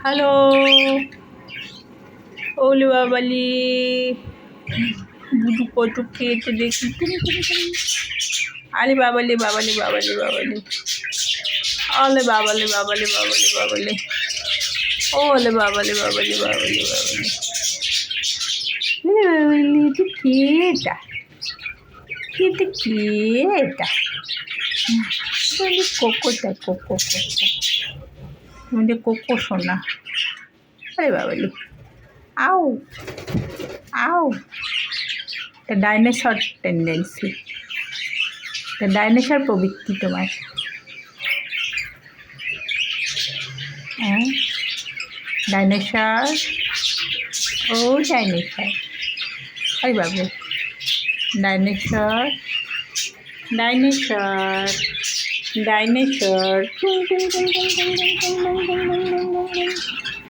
Hello, ওলে বাবালি, দুধু কত খেয়েছে দেখি। আরে বাবালে বাবালে বাবালে বাবালে, ওলে বাবালে বাবালে বাবালে বাবালে, ওলে বাবালে বাবালে বাবালে বাবালে, এটা কে? এটা এটা কে? এটা কোকোটা, কোকো কোকো, আমাদের কোকো সোনা। আরে বাবালি, আউ আউ, এটা ডাইনোসর টেন্ডেন্সি, এটা ডাইনোসর প্রবৃত্তি তোমার। হ্যাঁ, ডাইনোসর, ও ডাইনোসর, আরে বাবু, ডাইনোসর, ডাইনোসর, ডাইনোসর, টুং টুং টুং টুং টুং টুং টুং টুং